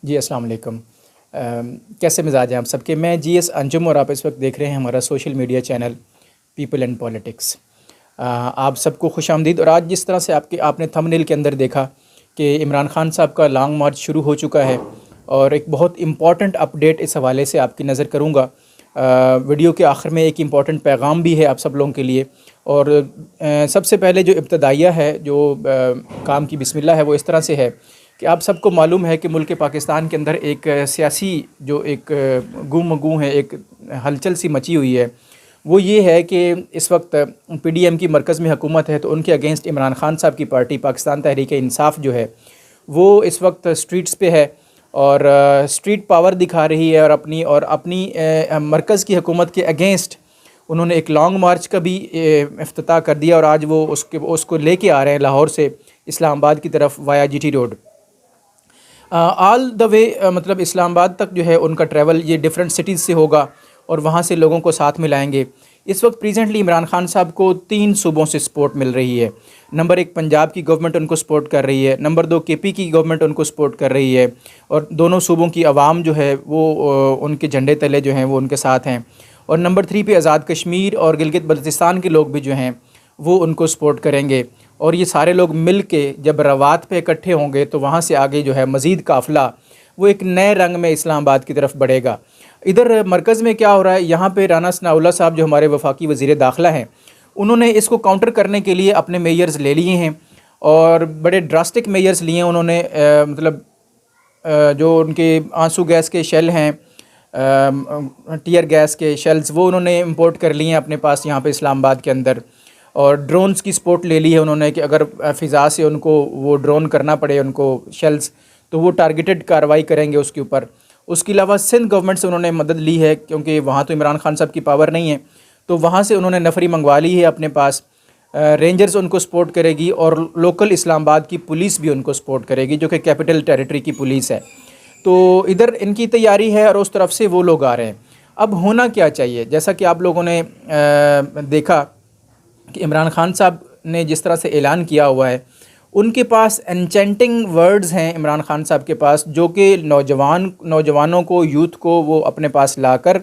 جی السلام علیکم۔ کیسے مزاج ہیں آپ سب کے؟ میں جی ایس انجم اور آپ اس وقت دیکھ رہے ہیں ہمارا social media channel people and politics. آپ سب کو خوش آمدید۔ اور آج جس طرح سے آپ نے تھمبنیل کے اندر دیکھا کہ عمران خان صاحب کا لانگ مارچ شروع ہو چکا ہے، اور ایک بہت امپورٹنٹ اپڈیٹ اس حوالے سے آپ کی نظر کروں گا۔ ویڈیو کے آخر میں ایک امپورٹنٹ پیغام بھی ہے آپ سب لوگوں کے لیے۔ اور سب سے پہلے جو ابتدائیہ ہے، جو کام کی بسم اللہ ہے، وہ اس طرح سے ہے کہ آپ سب کو معلوم ہے کہ ملک پاکستان کے اندر ایک سیاسی جو ایک گم مگوں ہے، ایک ہلچل سی مچی ہوئی ہے۔ وہ یہ ہے کہ اس وقت پی ڈی ایم کی مرکز میں حکومت ہے، تو ان کے اگینسٹ عمران خان صاحب کی پارٹی پاکستان تحریک انصاف جو ہے وہ اس وقت سٹریٹس پہ ہے، اور سٹریٹ پاور دکھا رہی ہے، اور اپنی مرکز کی حکومت کے اگینسٹ انہوں نے ایک لانگ مارچ کا بھی افتتاح کر دیا، اور آج وہ اس کو لے کے آ رہے ہیں لاہور سے اسلام آباد کی طرف وایا جی ٹی روڈ۔ آل دا وے مطلب اسلام آباد تک جو ہے ان کا ٹریول یہ ڈیفرنٹ سٹیز سے ہوگا، اور وہاں سے لوگوں کو ساتھ ملائیں گے۔ اس وقت پریزنٹلی عمران خان صاحب کو 3 صوبوں سے سپورٹ مل رہی ہے۔ نمبر 1 پنجاب کی گورنمنٹ ان کو سپورٹ کر رہی ہے، نمبر 2 کے پی کی گورنمنٹ ان کو سپورٹ کر رہی ہے، اور دونوں صوبوں کی عوام جو ہے وہ ان کے جھنڈے تلے جو ہیں وہ ان کے ساتھ ہیں، اور نمبر 3 پہ آزاد کشمیر اور گلگت بلتستان کے لوگ بھی جو ہیں وہ ان کو سپورٹ کریں گے۔ اور یہ سارے لوگ مل کے جب روات پہ اکٹھے ہوں گے تو وہاں سے آگے جو ہے مزید قافلہ وہ ایک نئے رنگ میں اسلام آباد کی طرف بڑھے گا۔ ادھر مرکز میں کیا ہو رہا ہے، یہاں پہ رانا ثناء اللہ صاحب جو ہمارے وفاقی وزیر داخلہ ہیں، انہوں نے اس کو کاؤنٹر کرنے کے لیے اپنے میئرز لے لیے ہیں، اور بڑے ڈراسٹک میئرز لیے ہیں انہوں نے۔ مطلب جو ان کے آنسو گیس کے شیل ہیں، ٹیئر گیس کے شیلز، وہ انہوں نے امپورٹ کر لیے ہیں اپنے پاس یہاں پہ اسلام آباد کے اندر، اور ڈرونز کی سپورٹ لے لی ہے انہوں نے کہ اگر فضا سے ان کو وہ ڈرون کرنا پڑے ان کو شیلز، تو وہ ٹارگیٹڈ کارروائی کریں گے اس کے اوپر۔ اس کے علاوہ سندھ گورنمنٹ سے انہوں نے مدد لی ہے، کیونکہ وہاں تو عمران خان صاحب کی پاور نہیں ہے، تو وہاں سے انہوں نے نفری منگوا لی ہے اپنے پاس۔ رینجرز ان کو سپورٹ کرے گی، اور لوکل اسلام آباد کی پولیس بھی ان کو سپورٹ کرے گی، جو کہ کیپٹل ٹیریٹری کی پولیس ہے۔ تو ادھر ان کی تیاری ہے، اور اس طرف سے وہ لوگ آ رہے ہیں۔ اب ہونا کیا چاہیے، جیسا کہ آپ لوگوں نے دیکھا کہ عمران خان صاحب نے جس طرح سے اعلان کیا ہوا ہے، ان کے پاس انچینٹنگ ورڈز ہیں عمران خان صاحب کے پاس، جو کہ نوجوانوں کو، یوتھ کو وہ اپنے پاس لا کر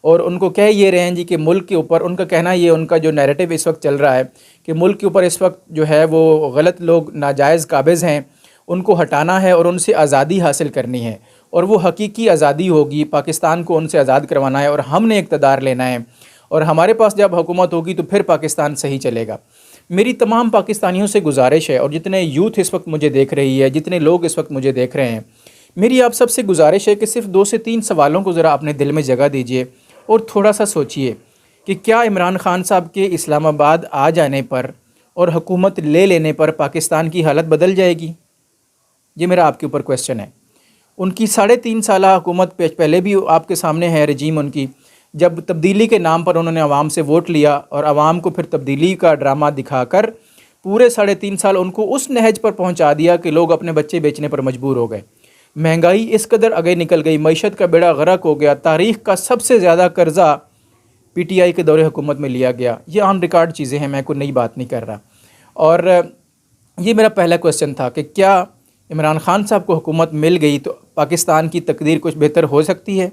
اور ان کو کہہ یہ رہے ہیں جی کہ ملک کے اوپر، ان کا کہنا یہ، ان کا جو نیریٹو اس وقت چل رہا ہے کہ ملک کے اوپر اس وقت جو ہے وہ غلط لوگ ناجائز قابض ہیں، ان کو ہٹانا ہے اور ان سے آزادی حاصل کرنی ہے، اور وہ حقیقی آزادی ہوگی، پاکستان کو ان سے آزاد کروانا ہے، اور ہم نے اقتدار لینا ہے، اور ہمارے پاس جب حکومت ہوگی تو پھر پاکستان صحیح چلے گا۔ میری تمام پاکستانیوں سے گزارش ہے، اور جتنے یوتھ اس وقت مجھے دیکھ رہی ہے، جتنے لوگ اس وقت مجھے دیکھ رہے ہیں، میری آپ سب سے گزارش ہے کہ صرف 2 سے 3 سوالوں کو ذرا اپنے دل میں جگہ دیجئے، اور تھوڑا سا سوچئے کہ کیا عمران خان صاحب کے اسلام آباد آ جانے پر اور حکومت لے لینے پر پاکستان کی حالت بدل جائے گی؟ یہ میرا آپ کے اوپر کویسچن ہے۔ ان کی 3.5 سالہ حکومت پہلے بھی آپ کے سامنے ہے، رجیم ان کی، جب تبدیلی کے نام پر انہوں نے عوام سے ووٹ لیا، اور عوام کو پھر تبدیلی کا ڈرامہ دکھا کر پورے 3.5 سال ان کو اس نہج پر پہنچا دیا کہ لوگ اپنے بچے بیچنے پر مجبور ہو گئے۔ مہنگائی اس قدر آگے نکل گئی، معیشت کا بیڑا غرق ہو گیا، تاریخ کا سب سے زیادہ قرضہ پی ٹی آئی کے دور حکومت میں لیا گیا۔ یہ آن ریکارڈ چیزیں ہیں، میں کوئی نئی بات نہیں کر رہا۔ اور یہ میرا پہلا کویسچن تھا کہ کیا عمران خان صاحب کو حکومت مل گئی تو پاکستان کی تقدیر کچھ بہتر ہو سکتی ہے؟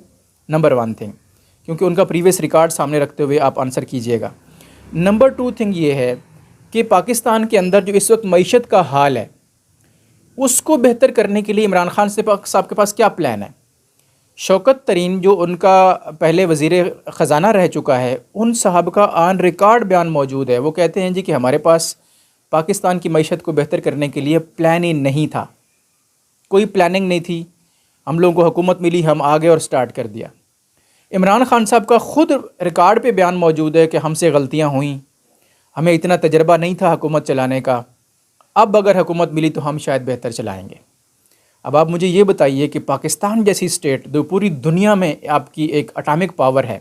نمبر 1 تھنگ، کیونکہ ان کا پریویس ریکارڈ سامنے رکھتے ہوئے آپ آنسر کیجئے گا۔ نمبر 2 تھنگ یہ ہے کہ پاکستان کے اندر جو اس وقت معیشت کا حال ہے، اس کو بہتر کرنے کے لیے عمران خان صاحب کے پاس کیا پلان ہے؟ شوکت ترین جو ان کا پہلے وزیر خزانہ رہ چکا ہے، ان صاحب کا آن ریکارڈ بیان موجود ہے۔ وہ کہتے ہیں جی کہ ہمارے پاس پاکستان کی معیشت کو بہتر کرنے کے لیے پلان ہی نہیں تھا، کوئی پلاننگ نہیں تھی، ہم لوگوں کو حکومت ملی، ہم آگے اور سٹارٹ کر دیا۔ عمران خان صاحب کا خود ریکارڈ پہ بیان موجود ہے کہ ہم سے غلطیاں ہوئیں، ہمیں اتنا تجربہ نہیں تھا حکومت چلانے کا، اب اگر حکومت ملی تو ہم شاید بہتر چلائیں گے۔ اب آپ مجھے یہ بتائیے کہ پاکستان جیسی اسٹیٹ جو پوری دنیا میں آپ کی ایک اٹامک پاور ہے،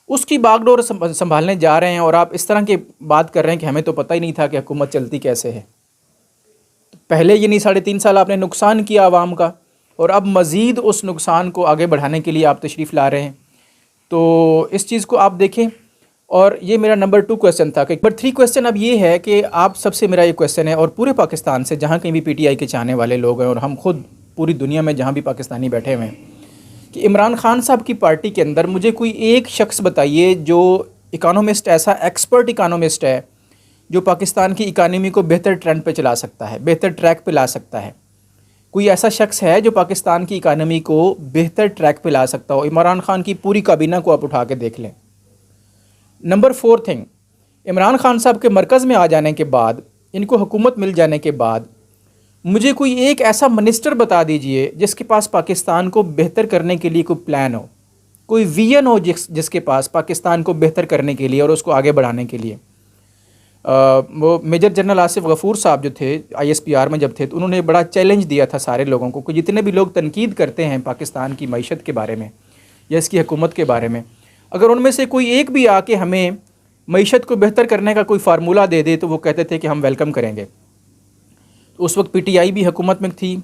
اس کی باغ ڈور سنبھالنے جا رہے ہیں، اور آپ اس طرح کی بات کر رہے ہیں کہ ہمیں تو پتہ ہی نہیں تھا کہ حکومت چلتی کیسے ہے۔ پہلے یہ نہیں 3.5 سال آپ نے نقصان کیا عوام کا، اور اب مزید اس نقصان کو آگے بڑھانے کے لیے آپ تشریف لا رہے ہیں۔ تو اس چیز کو آپ دیکھیں۔ اور یہ میرا نمبر 2 کویسچن تھا کہ نمبر 3 کویسچن اب یہ ہے کہ آپ سب سے میرا یہ کویسچن ہے، اور پورے پاکستان سے جہاں کہیں بھی پی ٹی آئی کے چاہنے والے لوگ ہیں، اور ہم خود پوری دنیا میں جہاں بھی پاکستانی بیٹھے ہوئے ہیں کہ عمران خان صاحب کی پارٹی کے اندر مجھے کوئی ایک شخص بتائیے جو اکانومسٹ، ایسا ایکسپرٹ اکانومسٹ ہے جو پاکستان کی اکانومی کو بہتر ٹرینڈ پہ چلا سکتا ہے، بہتر ٹریک پہ لا سکتا ہے. کوئی ایسا شخص ہے جو پاکستان کی اکانومی کو بہتر ٹریک پہ لا سکتا ہو؟ عمران خان کی پوری کابینہ کو آپ اٹھا کے دیکھ لیں. نمبر 4 تھنگ، عمران خان صاحب کے مرکز میں آ جانے کے بعد، ان کو حکومت مل جانے کے بعد، مجھے کوئی ایک ایسا منسٹر بتا دیجئے جس کے پاس پاکستان کو بہتر کرنے کے لیے کوئی پلان ہو، کوئی ویژن ہو جس کے پاس پاکستان کو بہتر کرنے کے لیے اور اس کو آگے بڑھانے کے لیے. وہ میجر جنرل آصف غفور صاحب جو تھے ISPR میں جب تھے تو انہوں نے بڑا چیلنج دیا تھا سارے لوگوں کو کہ جتنے بھی لوگ تنقید کرتے ہیں پاکستان کی معیشت کے بارے میں یا اس کی حکومت کے بارے میں، اگر ان میں سے کوئی ایک بھی آ کے ہمیں معیشت کو بہتر کرنے کا کوئی فارمولہ دے دے تو وہ کہتے تھے کہ ہم ویلکم کریں گے. تو اس وقت PTI بھی حکومت میں تھی،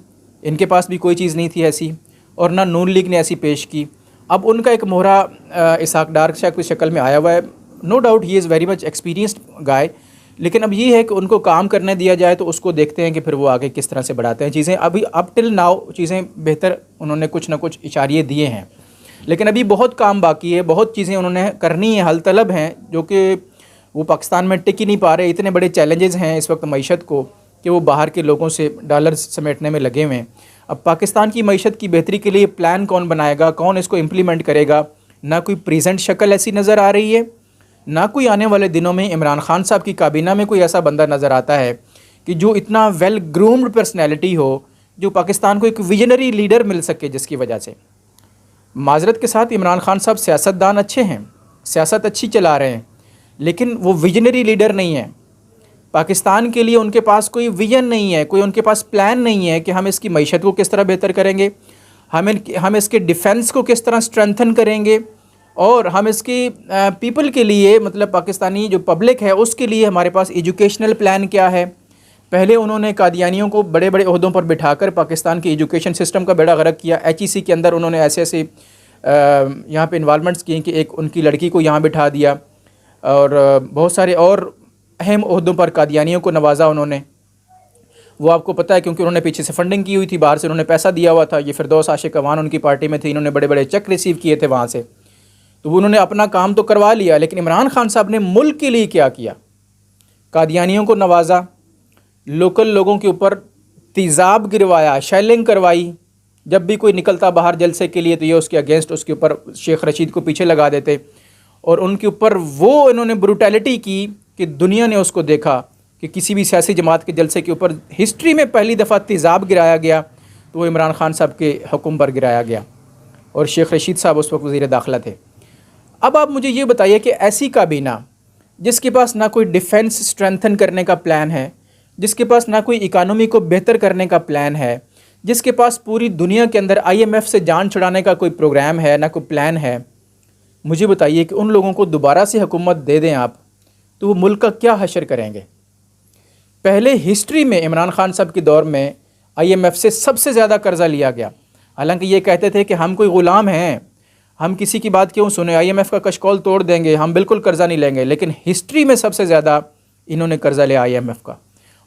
ان کے پاس بھی کوئی چیز نہیں تھی ایسی، اور نہ نون لیگ نے ایسی پیش کی. اب ان کا ایک مہرہ اسحاق ڈار کی شکل میں آیا ہوا ہے. No doubt he is very much experienced guy, لیکن اب یہ ہے کہ ان کو کام کرنے دیا جائے تو اس کو دیکھتے ہیں کہ پھر وہ آگے کس طرح سے بڑھاتے ہیں چیزیں. ابھی اب ٹل ناؤ چیزیں بہتر انہوں نے کچھ نہ کچھ اشاریے دیے ہیں، لیکن ابھی بہت کام باقی ہے، بہت چیزیں انہوں نے کرنی ہیں، حل طلب ہیں، جو کہ وہ پاکستان میں ٹک ہی نہیں پا رہے. اتنے بڑے چیلنجز ہیں اس وقت معیشت کو کہ وہ باہر کے لوگوں سے ڈالر سمیٹنے میں لگے ہوئے ہیں. اب پاکستان کی معیشت کی بہتری کے لیے پلان کون بنائے گا، کون اس کو امپلیمنٹ کرے گا؟ نہ کوئی پریزنٹ شکل ایسی نظر آ رہی ہے، نہ کوئی آنے والے دنوں میں عمران خان صاحب کی کابینہ میں کوئی ایسا بندہ نظر آتا ہے کہ جو اتنا ویل گرومڈ پرسنالٹی ہو، جو پاکستان کو ایک ویژنری لیڈر مل سکے، جس کی وجہ سے. معذرت کے ساتھ عمران خان صاحب سیاستدان اچھے ہیں، سیاست اچھی چلا رہے ہیں، لیکن وہ ویژنری لیڈر نہیں ہیں. پاکستان کے لیے ان کے پاس کوئی ویژن نہیں ہے، کوئی ان کے پاس پلان نہیں ہے کہ ہم اس کی معیشت کو کس طرح بہتر کریں گے، ہم اس کے ڈیفنس کو کس طرح اسٹرینتھن کریں گے، اور ہم اس کی پیپل کے لیے، مطلب پاکستانی جو پبلک ہے اس کے لیے ہمارے پاس ایجوکیشنل پلان کیا ہے. پہلے انہوں نے قادیانیوں کو بڑے بڑے عہدوں پر بٹھا کر پاکستان کے ایجوکیشن سسٹم کا بیڑا غرق کیا. HEC کے اندر انہوں نے ایسے یہاں پہ انوالومنٹس کیے کہ ایک ان کی لڑکی کو یہاں بٹھا دیا، اور بہت سارے اور اہم عہدوں پر قادیانیوں کو نوازا انہوں نے. وہ آپ کو پتہ ہے کیونکہ انہوں نے پیچھے سے فنڈنگ کی ہوئی تھی، باہر سے انہوں نے پیسہ دیا ہوا تھا. یہ فردوس عاشق اوان ان کی پارٹی میں تھے، انہوں نے بڑے بڑے چیک ریسیو کیے تھے وہاں سے. تو انہوں نے اپنا کام تو کروا لیا، لیکن عمران خان صاحب نے ملک کے لیے کیا کیا؟ قادیانیوں کو نوازا، لوکل لوگوں کے اوپر تیزاب گروایا، شیلنگ کروائی. جب بھی کوئی نکلتا باہر جلسے کے لیے تو یہ اس کے اگینسٹ اس کے اوپر شیخ رشید کو پیچھے لگا دیتے، اور ان کے اوپر وہ انہوں نے بروٹیلٹی کی کہ دنیا نے اس کو دیکھا کہ کسی بھی سیاسی جماعت کے جلسے کے اوپر ہسٹری میں پہلی دفعہ تیزاب گرایا گیا تو وہ عمران خان صاحب کے حکم پر گرایا گیا، اور شیخ رشید صاحب اس وقت وزیر داخلہ تھے. اب آپ مجھے یہ بتائیے کہ ایسی کابینہ جس کے پاس نہ کوئی ڈیفنس اسٹرینتھن کرنے کا پلان ہے، جس کے پاس نہ کوئی اکانومی کو بہتر کرنے کا پلان ہے، جس کے پاس پوری دنیا کے اندر IMF سے جان چھڑانے کا کوئی پروگرام ہے، نہ کوئی پلان ہے، مجھے بتائیے کہ ان لوگوں کو دوبارہ سے حکومت دے دیں آپ تو وہ ملک کا کیا حشر کریں گے؟ پہلے ہسٹری میں عمران خان صاحب کے دور میں IMF سے سب سے زیادہ قرضہ لیا گیا، حالانکہ یہ کہتے تھے کہ ہم کوئی غلام ہیں، ہم کسی کی بات کیوں سنیں، IMF کا کشکول توڑ دیں گے، ہم بالکل قرضہ نہیں لیں گے. لیکن ہسٹری میں سب سے زیادہ انہوں نے قرضہ لیا IMF کا،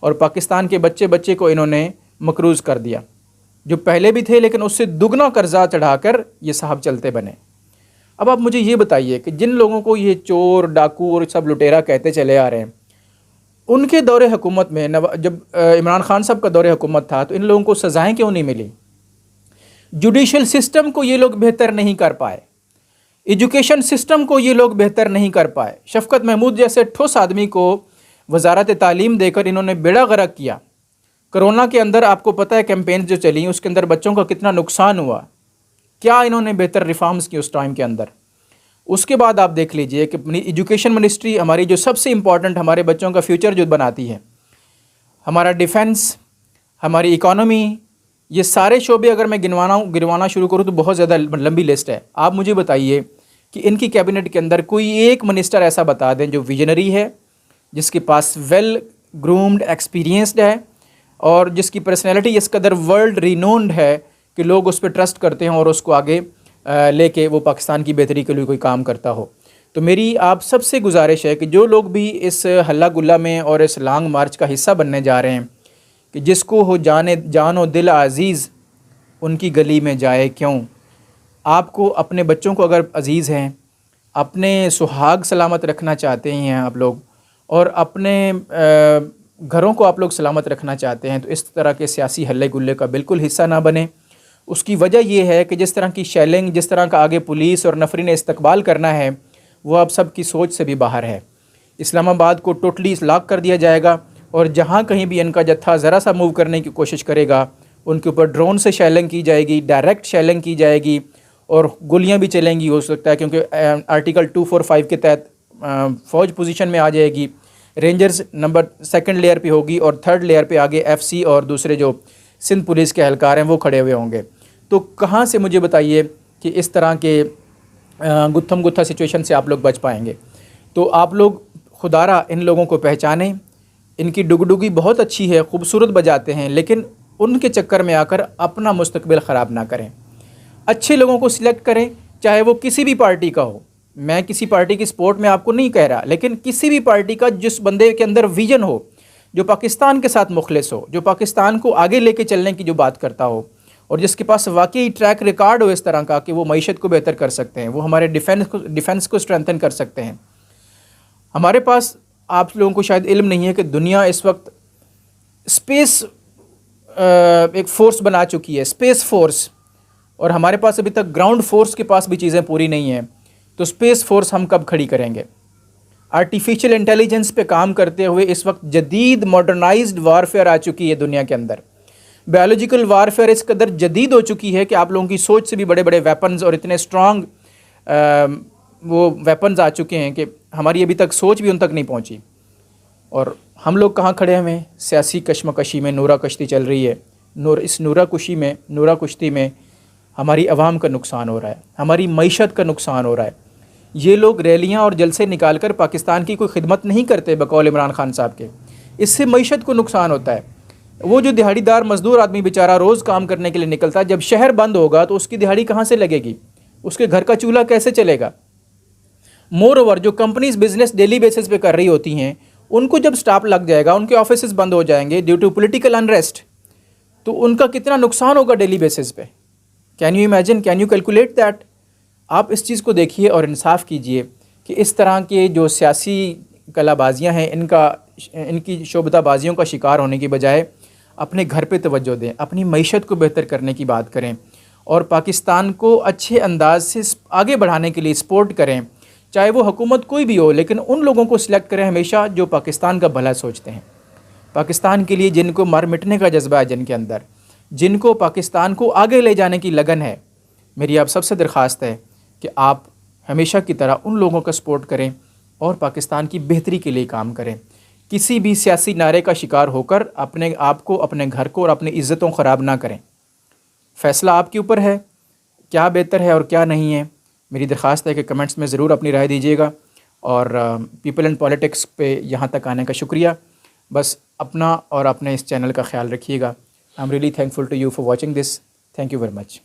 اور پاکستان کے بچے کو انہوں نے مقروض کر دیا، جو پہلے بھی تھے لیکن اس سے دگنا قرضہ چڑھا کر یہ صاحب چلتے بنے. اب آپ مجھے یہ بتائیے کہ جن لوگوں کو یہ چور، ڈاکو اور سب لٹیرا کہتے چلے آ رہے ہیں، ان کے دور حکومت میں جب عمران خان صاحب کا دور حکومت تھا تو ان لوگوں کو سزائیں کیوں نہیں ملی؟ جوڈیشل سسٹم کو یہ لوگ بہتر نہیں کر پائے، ایجوکیشن سسٹم کو یہ لوگ بہتر نہیں کر پائے. شفقت محمود جیسے ٹھوس آدمی کو وزارت تعلیم دے کر انہوں نے بیڑا غرق کیا. کرونا کے اندر آپ کو پتہ ہے کیمپینز جو چلیں اس کے اندر بچوں کا کتنا نقصان ہوا، کیا انہوں نے بہتر ریفارمز کی اس ٹائم کے اندر. اس کے بعد آپ دیکھ لیجئے کہ ایجوکیشن منسٹری ہماری جو سب سے امپورٹنٹ ہمارے بچوں کا فیوچر جو بناتی ہے، ہمارا ڈیفنس، ہماری اکانومی، یہ سارے شعبے اگر میں گنوانا شروع کروں تو بہت زیادہ لمبی لسٹ ہے. آپ مجھے بتائیے کہ ان کی کیبنٹ کے اندر کوئی ایک منسٹر ایسا بتا دیں جو ویژنری ہے، جس کے پاس ویل گرومڈ ایکسپیرینسڈ ہے، اور جس کی پرسنالٹی اس قدر ورلڈ رینونڈ ہے کہ لوگ اس پہ ٹرسٹ کرتے ہیں اور اس کو آگے لے کے وہ پاکستان کی بہتری کے لیے کوئی کام کرتا ہو. تو میری آپ سب سے گزارش ہے کہ جو لوگ بھی اس ہلا گلا میں اور اس لانگ مارچ کا حصہ بننے جا رہے ہیں، کہ جس کو ہو جان و دل عزیز ان کی گلی میں جائے کیوں. آپ کو اپنے بچوں کو اگر عزیز ہیں، اپنے سہاگ سلامت رکھنا چاہتے ہیں آپ لوگ، اور اپنے گھروں کو آپ لوگ سلامت رکھنا چاہتے ہیں، تو اس طرح کے سیاسی ہلے گلے کا بالکل حصہ نہ بنیں. اس کی وجہ یہ ہے کہ جس طرح کی شیلنگ، جس طرح کا آگے پولیس اور نفری نے استقبال کرنا ہے، وہ اب سب کی سوچ سے بھی باہر ہے. اسلام آباد کو ٹوٹلی لاک کر دیا جائے گا، اور جہاں کہیں بھی ان کا جتھا ذرا سا موو کرنے کی کوشش کرے گا، ان کے اوپر ڈرون سے شیلنگ کی جائے گی، ڈائریکٹ شیلنگ کی جائے گی، اور گولیاں بھی چلیں گی ہو سکتا ہے، کیونکہ آرٹیکل 245 کے تحت فوج پوزیشن میں آ جائے گی. رینجرز نمبر 2 لیئر پہ ہوگی، اور 3 لیئر پہ آگے ایف سی اور دوسرے جو سندھ پولیس کے اہلکار ہیں وہ کھڑے ہوئے ہوں گے. تو کہاں سے مجھے بتائیے کہ اس طرح کے گتھم گتھا سچویشن سے آپ لوگ بچ پائیں گے. تو آپ لوگ خدارہ ان لوگوں کو پہچانیں. ان کی ڈگڈگی بہت اچھی ہے، خوبصورت بجاتے ہیں، لیکن ان کے چکر میں آ کر اپنا مستقبل خراب نہ کریں. اچھے لوگوں کو سلیکٹ کریں، چاہے وہ کسی بھی پارٹی کا ہو. میں کسی پارٹی کی سپورٹ میں آپ کو نہیں کہہ رہا، لیکن کسی بھی پارٹی کا جس بندے کے اندر ویژن ہو، جو پاکستان کے ساتھ مخلص ہو، جو پاکستان کو آگے لے کے چلنے کی جو بات کرتا ہو، اور جس کے پاس واقعی ٹریک ریکارڈ ہو اس طرح کا کہ وہ معیشت کو بہتر کر سکتے ہیں، وہ ہمارے ڈیفنس کو اسٹرینتھن کر سکتے ہیں. ہمارے پاس، آپ لوگوں کو شاید علم نہیں ہے کہ دنیا اس وقت اسپیس ایک فورس بنا چکی ہے، اسپیس فورس، اور ہمارے پاس ابھی تک گراؤنڈ فورس کے پاس بھی چیزیں پوری نہیں ہیں. تو اسپیس فورس ہم کب کھڑی کریں گے؟ آرٹیفیشل انٹیلیجنس پہ کام کرتے ہوئے اس وقت جدید ماڈرنائزڈ وارفیئر آ چکی ہے دنیا کے اندر. بایولوجیکل وارفیئر اس قدر جدید ہو چکی ہے کہ آپ لوگوں کی سوچ سے بھی بڑے بڑے ویپنز اور اتنے اسٹرانگ وہ ویپنز آ چکے ہیں کہ ہماری ابھی تک سوچ بھی ان تک نہیں پہنچی. اور ہم لوگ کہاں کھڑے ہوئے ہیں؟ سیاسی کشمکشی میں نورہ کشتی چل رہی ہے. اس نورہ کشتی میں ہماری عوام کا نقصان ہو رہا ہے، ہماری معیشت کا نقصان ہو رہا ہے. یہ لوگ ریلیاں اور جلسے نکال کر پاکستان کی کوئی خدمت نہیں کرتے بقول عمران خان صاحب کے. اس سے معیشت کو نقصان ہوتا ہے. وہ جو دہاڑی دار مزدور آدمی بیچارہ روز کام کرنے کے لیے نکلتا ہے، جب شہر بند ہوگا تو اس کی دہاڑی کہاں سے لگے گی؟ اس کے گھر کا چولہا کیسے چلے گا؟ مور اوور جو کمپنیز بزنس ڈیلی بیسس پہ کر رہی ہوتی ہیں، ان کو جب سٹاپ لگ جائے گا، ان کے آفیسز بند ہو جائیں گے ڈیو ٹو پولیٹیکل انریسٹ، تو ان کا کتنا نقصان ہوگا ڈیلی بیسس پہ؟ Can you imagine, can you calculate that? آپ اس چیز کو دیکھیے اور انصاف کیجئے کہ اس طرح کے جو سیاسی کلا بازیاں ہیں، ان کی شعبدہ بازیوں کا شکار ہونے کی بجائے اپنے گھر پہ توجہ دیں، اپنی معیشت کو بہتر کرنے کی بات کریں، اور پاکستان کو اچھے انداز سے آگے بڑھانے کے لیے سپورٹ کریں. چاہے وہ حکومت کوئی بھی ہو، لیکن ان لوگوں کو سلیکٹ کریں ہمیشہ جو پاکستان کا بھلا سوچتے ہیں، پاکستان کے لیے جن کو مر مٹنے کا جذبہ ہے، جن کے اندر، جن کو پاکستان کو آگے لے جانے کی لگن ہے. میری آپ سب سے درخواست ہے کہ آپ ہمیشہ کی طرح ان لوگوں کا سپورٹ کریں اور پاکستان کی بہتری کے لیے کام کریں. کسی بھی سیاسی نعرے کا شکار ہو کر اپنے آپ کو، اپنے گھر کو اور اپنی عزتوں خراب نہ کریں. فیصلہ آپ کے اوپر ہے، کیا بہتر ہے اور کیا نہیں ہے. میری درخواست ہے کہ کمنٹس میں ضرور اپنی رائے دیجیے گا. اور پیپل اینڈ پالیٹکس پہ یہاں تک آنے کا شکریہ. بس اپنا اور اپنے اس چینل کا خیال رکھیے گا. I am really thankful to you for watching this. Thank you very much.